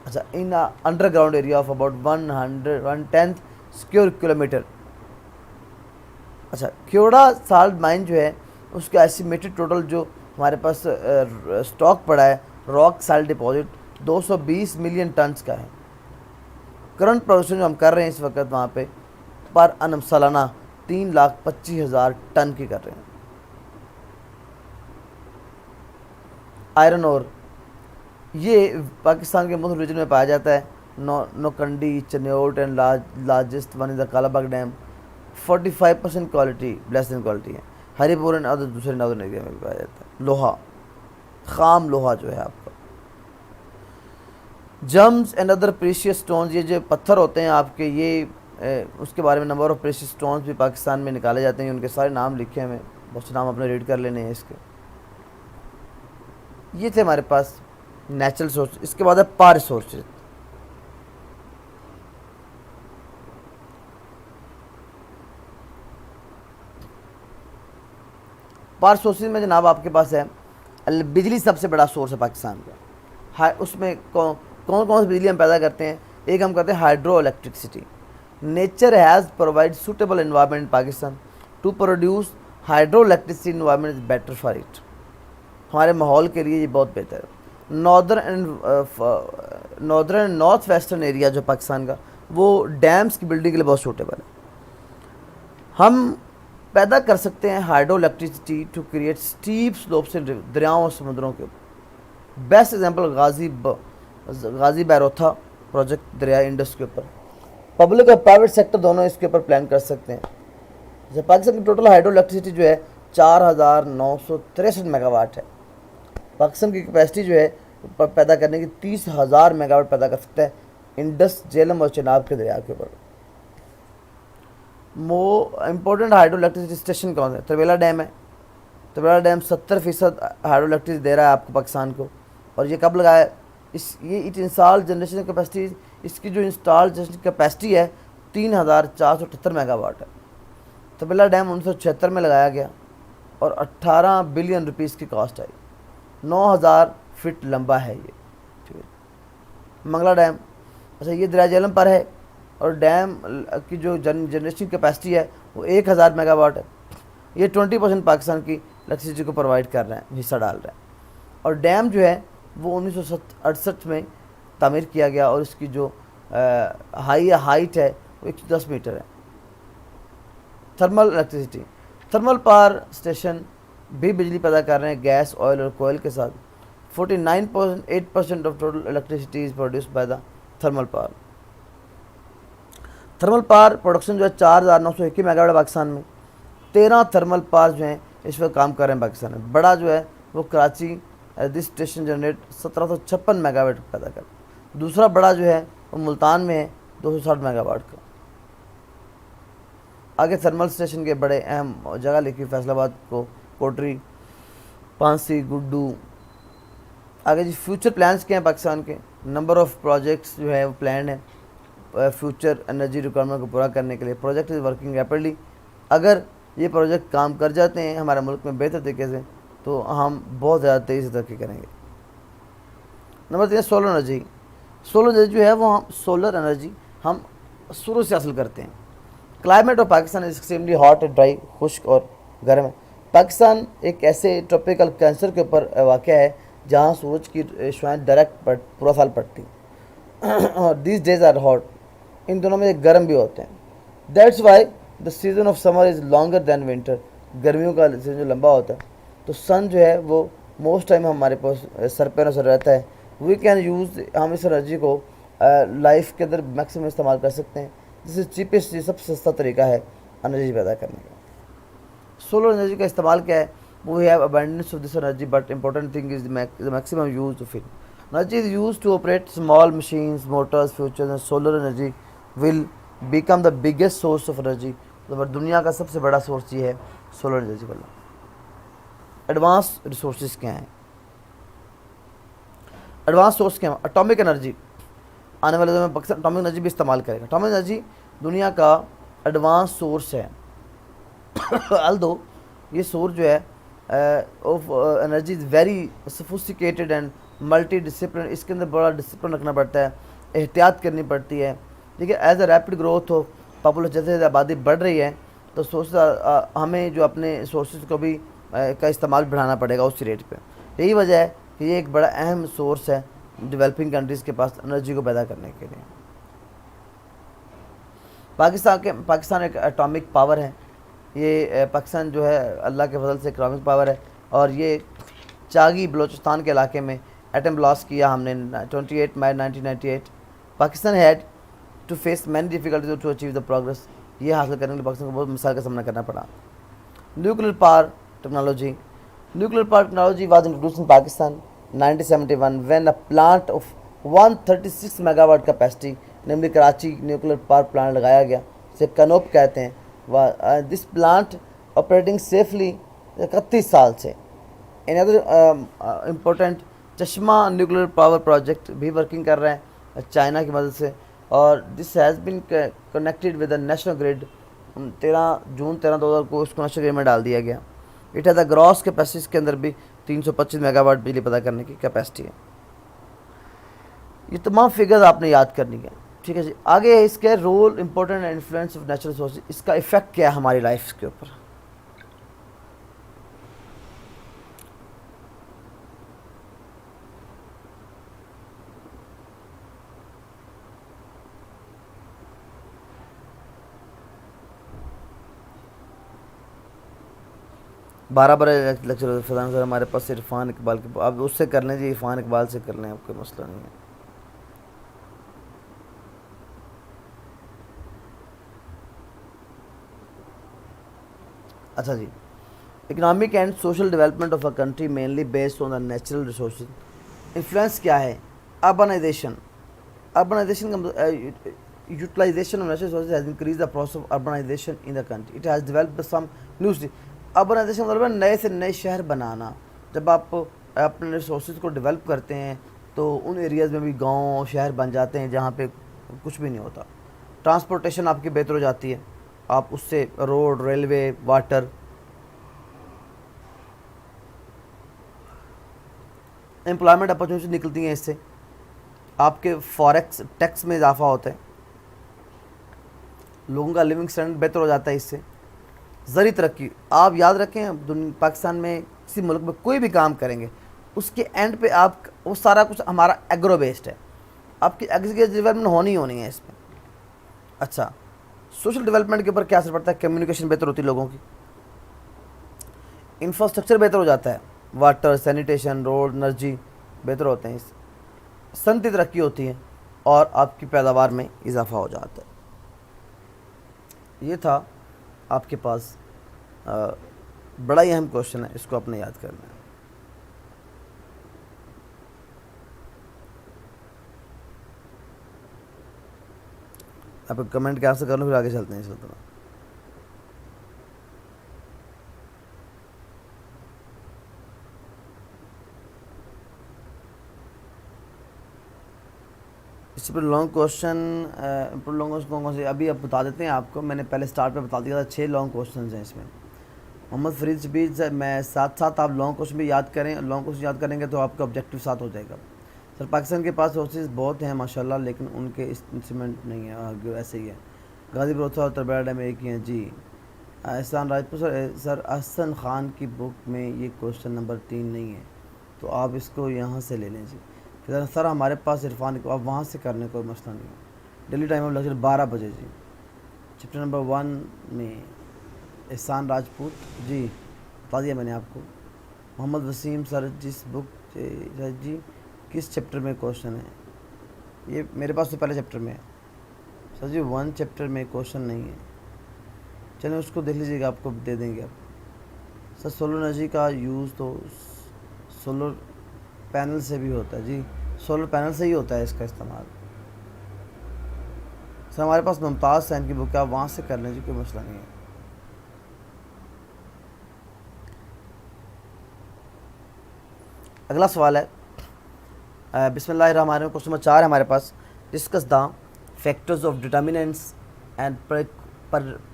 اچھا، ان under ground area of about 110 square kilometre. اچھا، کھیوڑا سالٹ مائن جو ہے اس کا ایسٹیمیٹڈ ٹوٹل جو ہمارے پاس اسٹاک پڑا ہے rock salt deposit 220 million tons کا ہے۔ کرنٹ پروڈکشن جو ہم کر رہے ہیں اس وقت وہاں پہ پر انم سالانہ 3,25,000 ٹن کی کر رہے ہیں۔ آئرن اور یہ پاکستان کے مختلف ریجن میں پایا جاتا ہے۔ Nokkundi, Chiniot and largest one is the Kala Bagh dam, 45% quality less than quality ہے۔ ہری پور اور دوسرے ناردرن ایریا میں بھی پایا جاتا ہے۔ لوہا، خام لوہا جو ہے آپ کا، gyms and other precious stones, یہ جو پتھر ہوتے ہیں آپ کے، یہ اس کے بارے میں نمبر آف پریشیس سٹونز بھی پاکستان میں نکالے جاتے ہیں، ان کے سارے نام لکھے ہیں، بہت سے نام اپنے ریڈ کر لینے ہیں اس کے۔ یہ تھے ہمارے پاس نیچرل سورس۔ اس کے بعد ہے پار ریسورسز۔ پار سورسز میں جناب آپ کے پاس ہے بجلی، سب سے بڑا سورس ہے پاکستان کا۔ اس میں کون کون سی بجلی ہم پیدا کرتے ہیں؟ ایک ہم کرتے ہیں hydro electricity. Nature has provide suitable environment in Pakistan to produce hydro electricity, environment is better for it, ہمارے ماحول کے لیے یہ بہت بہتر ہے۔ Northern and north western area جو پاکستان کا، وہ ڈیمز کی بلڈنگ کے لیے بہت سوٹیبل ہے۔ ہم پیدا کر سکتے ہیں hydro electricity to create steep slopes دریاؤں اور سمندروں کے اوپر۔ Best example Ghazi Barotha project دریائے انڈس کے اوپر۔ پبلک اور پرائیویٹ سیکٹر دونوں اس کے اوپر پلان کر سکتے ہیں۔ جیسے پاکستان کی ٹوٹل ہائیڈرو الیکٹرسٹی جو ہے 4,963 میگا واٹ ہے۔ پاکستان کی کیپیسٹی جو ہے پیدا کرنے کی 30,000 میگا واٹ پیدا کر سکتا ہے انڈس، جیلم اور چناب کے دریا کے اوپر۔ امپورٹنٹ ہائیڈرو الیکٹرسٹی اسٹیشن کون ہے؟ ترویلا ڈیم ہے۔ ترویلا ڈیم 70% ہائیڈرو الیکٹرسٹی دے رہا ہے آپ کو پاکستان کو، اور یہ کب لگایا ہے؟ یہ انسٹال جنریشن کیپیسٹی، اس کی جو انسٹال جنریشن کیپیسٹی ہے 3,478 میگا واٹ ہے۔ ترویلا ڈیم 1976 میں لگایا گیا اور 18 بلین روپیز کی کاسٹ آئی، 9,000 فٹ لمبا ہے یہ۔ منگلا ڈیم، اچھا یہ دریا جہلم پر ہے، اور ڈیم کی جو جنریشن کیپیسٹی ہے وہ 1,000 میگا واٹ ہے۔ یہ 20% پاکستان کی الیکٹرسٹی کو پرووائڈ کر رہے ہیں، حصہ ڈال رہے ہیں۔ اور ڈیم جو ہے وہ 1968 میں تعمیر کیا گیا، اور اس کی جو ہائٹ ہے وہ 110 میٹر ہے۔ Thermal electricity, thermal power station بھی بجلی پیدا کر رہے ہیں گیس، آئل اور کوئل کے ساتھ۔ 49.8% of total electricity is produced by the thermal power. Thermal power production جو ہے 4,921 میگا واٹ پاکستان میں۔ 13 تھرمل پاور جو ہیں اس وقت کام کر رہے ہیں پاکستان میں۔ بڑا جو ہے وہ کراچی، دس اسٹیشن جنریٹ 1,756 میگا واٹ پیدا کر۔ دوسرا بڑا جو ہے وہ ملتان میں ہے 260 میگا واٹ کا۔ آگے تھرمل اسٹیشن کے بڑے اہم جگہ لکھی، فیصل آباد کو، کوٹری، پانسی، گڈو، آگے جی فیوچر پلانس کیا ہیں پاکستان کے. نمبر آف پروجیکٹس جو ہے وہ پلانڈ ہیں فیوچر انرجی ریکوائرمنٹ کو پورا کرنے کے لیے. Project is working rapidly. اگر یہ پروجیکٹ کام کر جاتے ہیں ہمارے ملک میں بہتر طریقے سے تو ہم بہت زیادہ تیزی سے ترقی کریں گے. Number 3 solar energy. Solar energy جو ہے وہ سولر انرجی ہم سورج سے حاصل کرتے ہیں. Climate of Pakistan is extremely hot and dry, خشک اور گرم ہے. پاکستان ایک ایسے ٹراپیکل کینسر کے اوپر واقع ہے جہاں سورج کی شعاعیں ڈائریکٹ پورا سال پڑتی ہیں اور دیز ڈیز آر ہاٹ, ان دونوں میں گرم بھی ہوتے ہیں. That's why the season of summer is longer than winter. گرمیوں کا سیزن جو لمبا ہوتا ہے تو سن جو ہے وہ موسٹ ٹائم ہمارے پاس سر پہ نظر رہتا ہے. وی کین یوز, ہم اس انرجی کو لائف کے اندر میکسیمم استعمال کر سکتے ہیں. جس سے چیپسٹ, سب سے سستا طریقہ ہے انرجی پیدا کرنے کا. سولر انرجی کا استعمال کیا ہے, we have abundance of this energy but important thing is the maximum use of it. Energy is use to operate small machines, motors, future. Solar energy will become the biggest source of energy. دنیا کا سب سے بڑا source یہ ہے solar energy والا. Advance resources کیا ہیں, ایڈوانس سورس کیا ہیں. اٹامک انرجی, آنے والے دنوں میں پاکستان اٹامک انرجی بھی استعمال کرے گا. اٹامک انرجی دنیا کا ایڈوانس سورس ہے. الدو یہ سورس جو ہے of energy is very sophisticated and multi discipline. اس کے اندر بڑا ڈسپلن رکھنا پڑتا ہے, احتیاط کرنی پڑتی ہے. ٹھیک ہے, as a rapid growth who population, جیسے جیسے آبادی بڑھ رہی ہے تو سورس ہمیں جو اپنے سورسز کو بھی کا استعمال بڑھانا پڑے گا اسی ریٹ پہ. یہی وجہ ہے کہ یہ ایک بڑا اہم سورس ہے ڈیولپنگ کنٹریز کے پاس انرجی کو پیدا کرنے کے لیے. پاکستان ایک اٹامک پاور ہے. یہ پاکستان جو ہے اللہ کے فضل سے اکنامک پاور ہے, اور یہ چاگی بلوچستان کے علاقے میں ایٹم بلاسٹ کیا ہم نے 28 مئی 1998. Pakistan had to face many difficulties to achieve the progress. یہ حاصل کرنے کے لیے پاکستان کو بہت مسائل کا سامنا کرنا پڑا. Nuclear power technology. Nuclear power technology was introduced in Pakistan 1971 when a plant of 136 megawatt capacity نملی کراچی نیوکلیر پاور پلانٹ لگایا گیا, اسے کنوپ کہتے ہیں. دس پلانٹ آپریٹنگ سیفلی 31 سال سے. In other important Chashma nuclear power project بھی ورکنگ کر رہے ہیں چائنا کی مدد سے, اور this has been connected with the national grid. 13 جون 2000 کو اس کو نیشنل گریڈ میں ڈال دیا گیا. It has a gross capacity, کے اندر بھی 325 میگا واٹ بجلی پیدا کرنے کی کیپیسٹی ہے. یہ تمام فگرز آپ نے یاد کرنی ہے. ٹھیک ہے جی, آگے ہے اس کے role important and influence of natural resources. اس کا افیکٹ کیا ہے ہماری لائف کے اوپر. بارہ لیکچر فضان سر ہمارے پاس عرفان اقبال کے, آپ اس سے کر لیں جی, عرفان اقبال سے کر لیں, آپ کوئی مسئلہ نہیں ہے. اچھا جی, economic and social development of a country mainly based on the natural resources. Influence کیا ہے. اربنائزیشن کا utilization of natural resources has increased the process of urbanization in the country. It has developed some new cities. Urbanization مطلب ہے نئے سے نئے شہر بنانا. جب آپ اپنے ریسورسز کو ڈیولپ کرتے ہیں تو ان ایریاز میں بھی گاؤں شہر بن جاتے ہیں جہاں پہ کچھ بھی نہیں ہوتا. ٹرانسپورٹیشن آپ کی بہتر ہو جاتی ہے, آپ اس سے road, railway, water. Employment opportunities نکلتی ہیں اس سے. آپ کے فوریکس ٹیکس میں اضافہ ہوتا ہے, لوگوں کا لیونگ اسٹینڈرڈ بہتر ہو جاتا ہے اس سے. زرعی ترقی, آپ یاد رکھیں پاکستان میں کسی ملک میں کوئی بھی کام کریں گے اس کے اینڈ پہ آپ وہ سارا کچھ ہمارا ایگرو بیسڈ ہے, آپ کی ایگریکلچر ڈیولپمنٹ ہونی ہے اس میں. اچھا, سوشل ڈیولپمنٹ کے اوپر کیا اثر پڑتا ہے. کمیونیکیشن بہتر ہوتی ہے لوگوں کی, انفراسٹرکچر بہتر ہو جاتا ہے, واٹر, سینیٹیشن, روڈ, انرجی بہتر ہوتے ہیں اس سے. صنعتی ترقی ہوتی ہے اور آپ کی پیداوار میں اضافہ ہو جاتا ہے. یہ تھا آپ کے پاس بڑا ہی اہم کوشچن ہے, اس کو آپ نے یاد کرنا ہے. آپ کمنٹ کیا سے کر لو, پھر آگے چلتے ہیں. اس وقت اس سے لانگ کوشچن کون سے ابھی اب بتا دیتے ہیں آپ کو. میں نے پہلے سٹارٹ پہ بتا دیا تھا 6 لانگ کوشچنز ہیں اس میں. محمد فرید شبیر میں ساتھ آپ لانگ کوشچن بھی یاد کریں. لانگ کوشچن یاد کریں گے تو آپ کا آبجیکٹو ساتھ ہو جائے گا. سر پاکستان کے پاس سورسز بہت ہیں ماشاءاللہ, لیکن ان کے انسٹرومنٹ نہیں ہیں. ایسے ہی ہے. غازی بروتھا اور تربیلا ڈیم ایک ہی ہیں. جی احسان راجپور سر احسن خان کی بک میں یہ کوشچن نمبر 3 نہیں ہے, تو آپ اس کو یہاں سے لے لیں. جی سر ہمارے پاس عرفان کو آپ وہاں سے کرنے کوئی مسئلہ نہیں ہے. ڈیلی ٹائم آف لیکچر 12 بجے. جی چیپٹر نمبر 1 میں احسان راجپوت. جی بتا دیا میں نے آپ کو. محمد وسیم سر جس بک جی کس چیپٹر میں کوشچن ہے؟ یہ میرے پاس تو پہلے چیپٹر میں ہے سر جی. 1 چیپٹر میں کوشچن نہیں ہے. چلیں اس کو دیکھ لیجیے گا, آپ کو دے دیں گے آپ. سر سولر انرجی کا یوز تو سولر پینل سے بھی ہوتا ہے. جی سولر پینل سے ہی ہوتا ہے اس کا استعمال. سر ہمارے پاس ممتاز سین کی بک ہے, آپ وہاں سے کر لیں. جی کوئی مسئلہ نہیں ہے. اگلا سوال ہے بسم اللہ الرحمن الرحیم. کوشچن نمبر 4 ہے ہمارے پاس. Discuss the factors of determinants and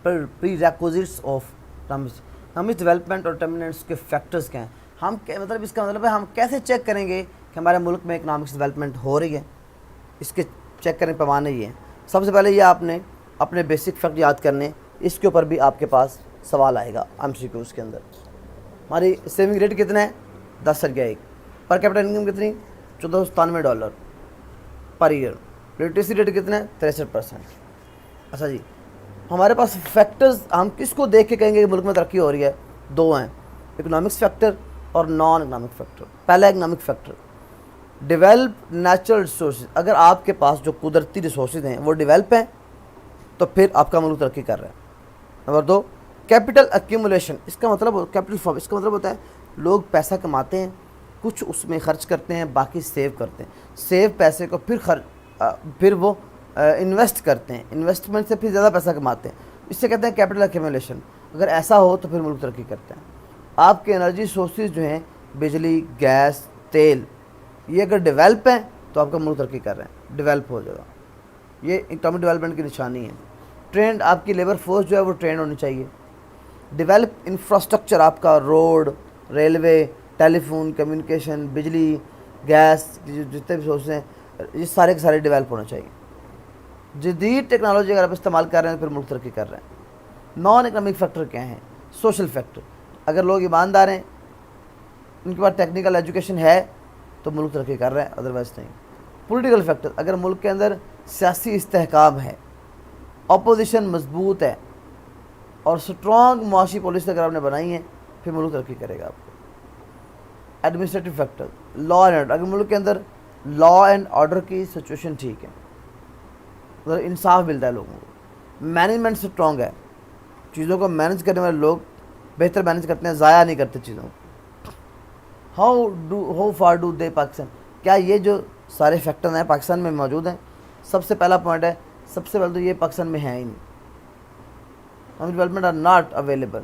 prerequisites of economic development. اور ڈٹرمنٹس کے فیکٹرز کیا ہیں؟ ہم مطلب اس کا مطلب ہے ہم کیسے چیک کریں گے کہ ہمارے ملک میں اکنامکس ڈیولپمنٹ ہو رہی ہے. اس کے چیک کرنے پیمانے یہ ہیں. سب سے پہلے یہ آپ نے اپنے بیسک فیکٹ یاد کرنے. اس کے اوپر بھی آپ کے پاس سوال آئے گا MCQ کے اندر. ہماری سیونگ ریٹ کتنا ہے؟ 10.1. پر کیپٹل انکم کتنی؟ $1497 پر ایئر. لٹریسی ریٹ کتنا ہے؟ 63%. اچھا جی, ہمارے پاس فیکٹرز ہم کس کو دیکھ کے کہیں گے کہ ملک میں ترقی ہو رہی ہے؟ 2 ہیں, اکنامکس فیکٹر اور نان اکنامک فیکٹر. پہلا economic factor develop natural resources. اگر آپ کے پاس جو قدرتی ریسورسز ہیں وہ ڈیولپ ہیں تو پھر آپ کا ملک ترقی کر رہا ہے. Number 2 capital accumulation. اس کا مطلب کیپٹل فارم, اس کا مطلب ہوتا ہے لوگ پیسہ کماتے ہیں, کچھ اس میں خرچ کرتے ہیں, باقی سیو کرتے ہیں. سیو پیسے کو پھر وہ انویسٹ کرتے ہیں, انویسٹمنٹ سے پھر زیادہ پیسہ کماتے ہیں. اس سے کہتے ہیں کیپٹل ایکیومولیشن. اگر ایسا ہو تو پھر ملک ترقی کرتے ہیں. آپ کے انرجی سورسز جو ہیں بجلی, گیس, تیل, یہ اگر ڈیولپ ہیں تو آپ کا ملک ترقی کر رہے ہیں, ڈیولپ ہو جائے گا. یہ اکنامک ڈیولپمنٹ کی نشانی ہے. ٹرینڈ آپ کی لیبر فورس جو ہے وہ ٹرینڈ ہونی چاہیے. ڈیولپ انفراسٹرکچر, آپ کا روڈ, ریلوے, ٹیلی فون, کمیونیکیشن, بجلی, گیس, جتنے بھی سورسز ہیں یہ سارے کے سارے ڈیولپ ہونا چاہیے. جدید ٹیکنالوجی اگر آپ استعمال کر رہے ہیں پھر ملک ترقی کر رہے ہیں. نان اکنامک فیکٹر کیا ہیں؟ Social factor. اگر لوگ ایماندار ہیں, ان کے پاس ٹیکنیکل ایجوکیشن ہے تو ملک ترقی کر رہے ہیں, ادروائز نہیں. پولیٹیکل فیکٹر, اگر ملک کے اندر سیاسی استحکام ہے, اپوزیشن مضبوط ہے اور سٹرانگ معاشی پالیسی اگر آپ نے بنائی ہے پھر ملک ترقی کرے گا آپ کو. Administrative factor law and order. اگر ملک کے اندر لا اینڈ آرڈر کی سچویشن ٹھیک ہے, ادھر انصاف ملتا ہے لوگوں کو, مینجمنٹ سٹرانگ ہے, چیزوں کو مینج کرنے والے لوگ بہتر مینج کرتے ہیں, ضائع نہیں کرتے چیزوں کو. How far do they Pakistan. کیا یہ جو سارے فیکٹر ہیں پاکستان میں موجود ہیں؟ سب سے پہلا پوائنٹ ہے, سب سے پہلے تو یہ پاکستان میں ہیں ہی نہیں. Development are not available.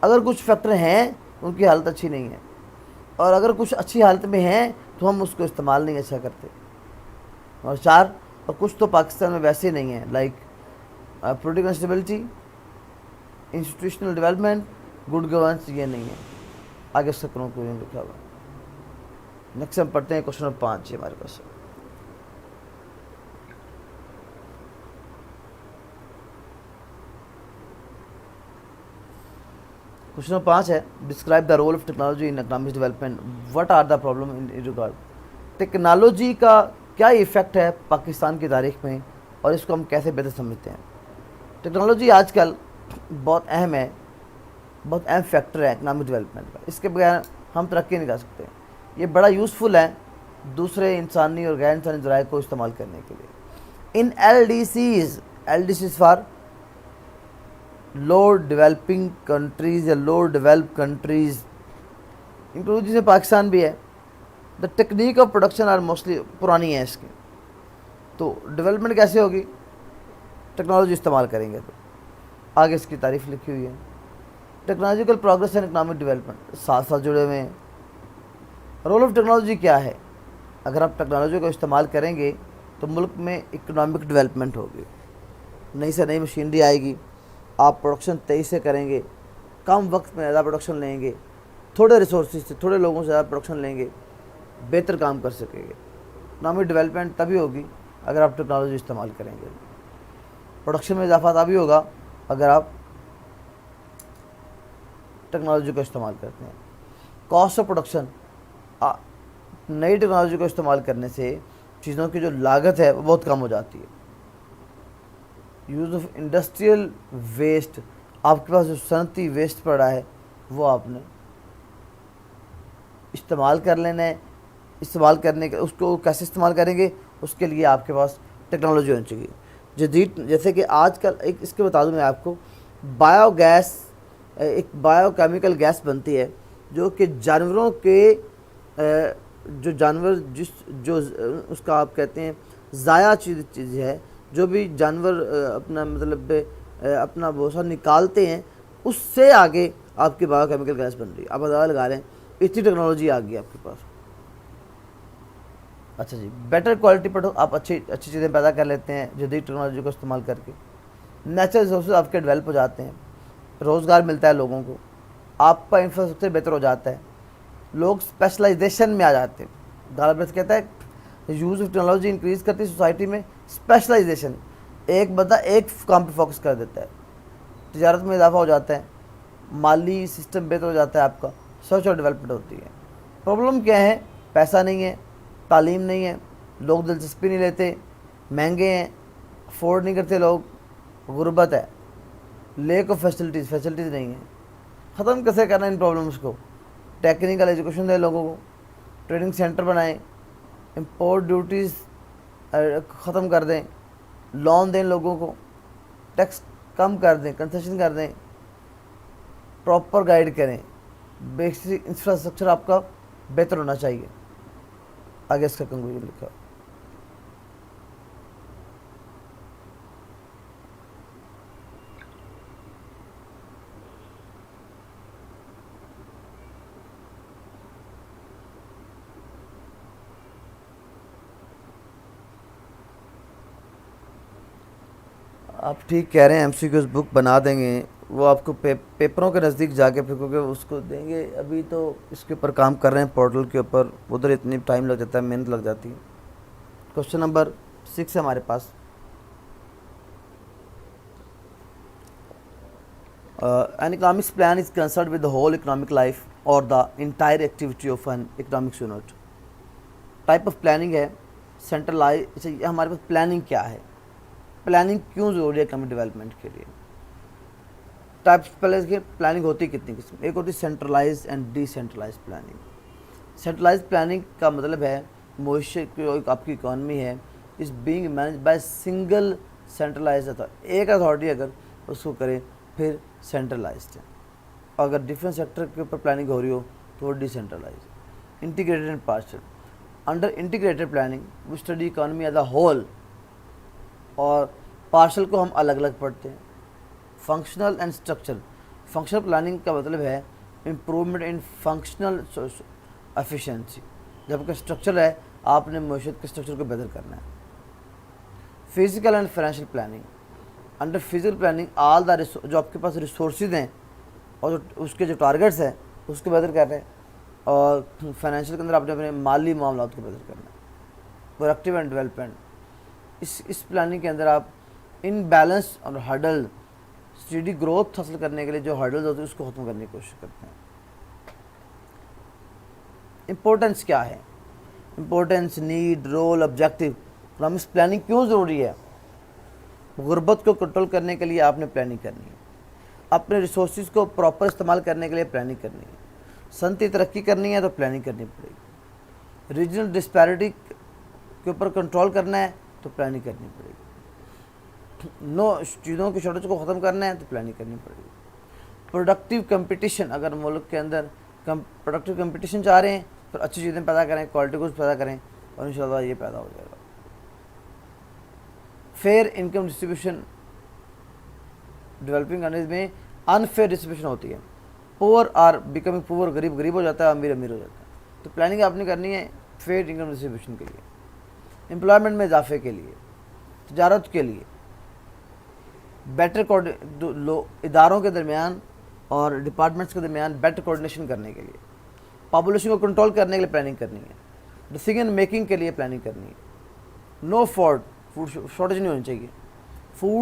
اگر کچھ فیکٹر ہیں ان کی حالت اچھی نہیں ہے, اور اگر کچھ اچھی حالت میں ہیں تو ہم اس کو استعمال نہیں اچھا کرتے. اور 4 اور کچھ تو پاکستان میں ویسے نہیں ہیں, like political stability, institutional development, good governance, یہ نہیں ہے. آگے سکروں کو لکھا ہوا. نیکسٹ ہم پڑھتے ہیں کوشچن نمبر 5 ہمارے پاس. کوشچن نمبر 5 ہے describe the role of technology in economic development. What are the problem in regard. Technology کا کیا ایفیکٹ ہے پاکستان کی تاریخ میں اور اس کو ہم کیسے بہتر سمجھتے ہیں؟ ٹیکنالوجی آج کل بہت اہم ہے, بہت اہم فیکٹر ہے اکنامک ڈیولپمنٹ کا. اس کے بغیر ہم ترقی نہیں کر سکتے. یہ بڑا یوزفل ہے دوسرے انسانی اور غیر انسانی ذرائع کو استعمال کرنے کے لیے. In LDCs for low developing countries یا لو ڈیولپ کنٹریز, انکلوڈ جس میں پاکستان بھی ہے, the technique of production are mostly پرانی ہے اس کی. تو ڈیولپمنٹ کیسے ہوگی؟ ٹیکنالوجی استعمال کریں گے. تو آگے اس کی تعریف لکھی ہوئی ہے. Technological progress and economic development ساتھ ساتھ جڑے ہوئے ہیں. رول آف ٹیکنالوجی کیا ہے؟ اگر آپ ٹیکنالوجی کو استعمال کریں گے تو ملک میں اکنامک ڈیولپمنٹ ہوگی، نئی سے نئی مشینری آئے گی، آپ پروڈکشن تیزی سے کریں گے، کم وقت میں زیادہ پروڈکشن لیں گے، تھوڑے ریسورسز سے تھوڑے لوگوں سے زیادہ پروڈکشن لیں گے، بہتر کام کر سکیں گے۔ اکنامک ڈیولپمنٹ تبھی ہوگی اگر آپ ٹیکنالوجی استعمال کریں گے، پروڈکشن میں اضافہ تبھی ہوگا اگر آپ ٹیکنالوجی کو استعمال کرتے ہیں۔ کاسٹ آف پروڈکشن، نئی ٹیکنالوجی کو استعمال کرنے سے چیزوں کی جو لاگت ہے وہ بہت کم ہو جاتی ہے۔ یوز آف انڈسٹریل ویسٹ، آپ کے پاس جو صنعتی ویسٹ پڑا ہے وہ آپ نے استعمال کر لینا ہے۔ استعمال کرنے کے اس کو کیسے استعمال کریں گے، اس کے لیے آپ کے پاس ٹیکنالوجی ہونی چاہیے جدید۔ جیسے کہ آج کل ایک اس کے بتا دوں میں آپ کو، بایو گیس، ایک بایو کیمیکل گیس بنتی ہے جو کہ جانوروں کے جو جانور جو اس کا آپ کہتے ہیں ضائع چیز ہے، جو بھی جانور اپنا مطلب اپنا بوسہ نکالتے ہیں، اس سے آگے آپ کی بایو کیمیکل گیس بن رہی ہے۔ آپ اندازہ لگا لیں اتنی ٹیکنالوجی آ گئی آپ کے پاس۔ اچھا جی، بیٹر کوالٹی پر آپ اچھی چیزیں پیدا کر لیتے ہیں جدید ٹیکنالوجی کو استعمال کر کے۔ نیچرل ریسورسز آپ کے ڈیولپ ہو جاتے ہیں، روزگار ملتا ہے لوگوں کو، آپ کا انفراسٹرکچر بہتر ہو جاتا ہے، لوگ اسپیشلائزیشن میں آ جاتے ہیں۔ غالب کہتا ہے یوز آف ٹیکنالوجی انکریز کرتی ہے سوسائٹی میں اسپیشلائزیشن، ایک بندہ ایک کام پہ فوکس کر دیتا ہے، تجارت میں اضافہ ہو جاتا ہے، مالی سسٹم بہتر ہو جاتا ہے، آپ کا سرچ اور ڈیولپمنٹ ہوتی ہے۔ پرابلم کیا ہے؟ پیسہ نہیں ہے، تعلیم نہیں ہے، لوگ دلچسپی نہیں لیتے، مہنگے ہیں، افورڈ نہیں کرتے لوگ، غربت ہے، لیک آف فیسلٹیز نہیں ہیں۔ ختم کیسے کرنا ان پرابلمس کو؟ ٹیکنیکل ایجوکیشن دیں لوگوں کو، ٹریننگ سینٹر بنائیں، امپورٹ ڈیوٹیز ختم کر دیں، لون دیں لوگوں کو، ٹیکس کم کر دیں، کنسیشن کر دیں، پراپر گائیڈ کریں، بیسک انفراسٹرکچر آپ کا بہتر ہونا چاہیے۔ آگے اس کا کنکلوژن لکھا۔ آپ ٹھیک کہہ رہے ہیں، ایم سی کیوز بک بنا دیں گے، وہ آپ کو پیپروں کے نزدیک جا کے پھر کیونکہ اس کو دیں گے۔ ابھی تو اس کے اوپر کام کر رہے ہیں، پورٹل کے اوپر، ادھر اتنی ٹائم لگ جاتا ہے، محنت لگ جاتی ہے۔ کوشچن نمبر 6 ہے ہمارے پاس، an economics plan is concerned with the whole economic life or the entire activity of an economics unit. Type of planning ہے سینٹرلائز۔ ہمارے پاس پلاننگ کیا ہے، پلاننگ کیوں ضروری ہے اکنامک ڈیولپمنٹ کے لیے؟ ٹائپس پہلے پلاننگ ہوتی کتنی قسم؟ ایک ہوتی centralize and decentralize planning. Centralize planning کا مطلب ہے معیشت کی آپ کی اکانومی ہے is being manage by single centralize authority, ایک اتھارٹی اگر اس کو کرے پھر سینٹرلائزڈ ہے۔ اگر ڈفرینٹ سیکٹر کے اوپر پلاننگ ہو رہی ہو تو وہ decentralize. Integrated and partial, under integrated planning we study economy as a whole, اور پارشل کو ہم الگ الگ پڑھتے ہیں۔ Functional and structure, functional planning کا مطلب ہے امپروومنٹ ان فنکشنل ایفیشنسی، جبکہ اسٹرکچر ہے آپ نے معیشت کے اسٹرکچر کو بہتر کرنا ہے۔ Physical and financial planning, under physical planning all the جو آپ کے پاس ریسورسز ہیں اور جو اس کے جو ٹارگیٹس ہیں اس کو بہتر کر رہے ہیں، اور فائنینشیل کے اندر آپ نے اپنے مالی معاملات کو بہتر کرنا ہے۔ پروڈکٹیو اینڈ ڈیولپمنٹ، اس پلاننگ کے اندر آپ ان بیلنس اور ہرڈل اسٹیڈی گروتھ حاصل کرنے کے لیے جو ہرڈلز ہوتے ہیں اس کو ختم کرنے کی کوشش کرتے ہیں۔ امپورٹنس کیا ہے؟ Importance, need, role, objective. Economics planning کیوں ضروری ہے؟ غربت کو کنٹرول کرنے کے لیے آپ نے پلاننگ کرنی ہے، اپنے ریسورسز کو پراپر استعمال کرنے کے لیے پلاننگ کرنی ہے، صنعتی ترقی کرنی ہے تو پلاننگ کرنی پڑے گی، ریجنل ڈسپیرٹی کے اوپر کنٹرول کرنا ہے تو پلاننگ کرنی پڑے گی، چیزوں کی شارٹیج کو ختم کرنا ہے تو پلاننگ کرنی پڑے گی۔ پروڈکٹیو کمپٹیشن، اگر ملک کے اندر پروڈکٹیو کمپٹیشن چاہ رہے ہیں پھر اچھی چیزیں پیدا کریں، کوالٹی گڈز پیدا کریں، اور انشاءاللہ یہ پیدا ہو جائے گا۔ Fair income distribution, developing countries میں انفیئر ڈسٹریبیوشن ہوتی ہے، پور آر بیکمنگ پور، غریب غریب ہو جاتا ہے، امیر امیر ہو جاتا ہے، تو پلاننگ آپ نے کرنی ہے فیئر انکم ڈسٹریبیوشن کے لیے۔ امپلائمنٹ میں اضافے کے لیے، تجارت کے لیے، بیٹر اداروں کے درمیان اور ڈپارٹمنٹس کے درمیان بیٹر کوآرڈینیشن کرنے کے لیے، پاپولیشن کو کنٹرول کرنے کے لیے پلاننگ کرنی ہے، ڈیسیژن میکنگ کے لیے پلاننگ کرنی ہے، نو فوڈ شارٹیج نہیں ہونی چاہیے، فوڈ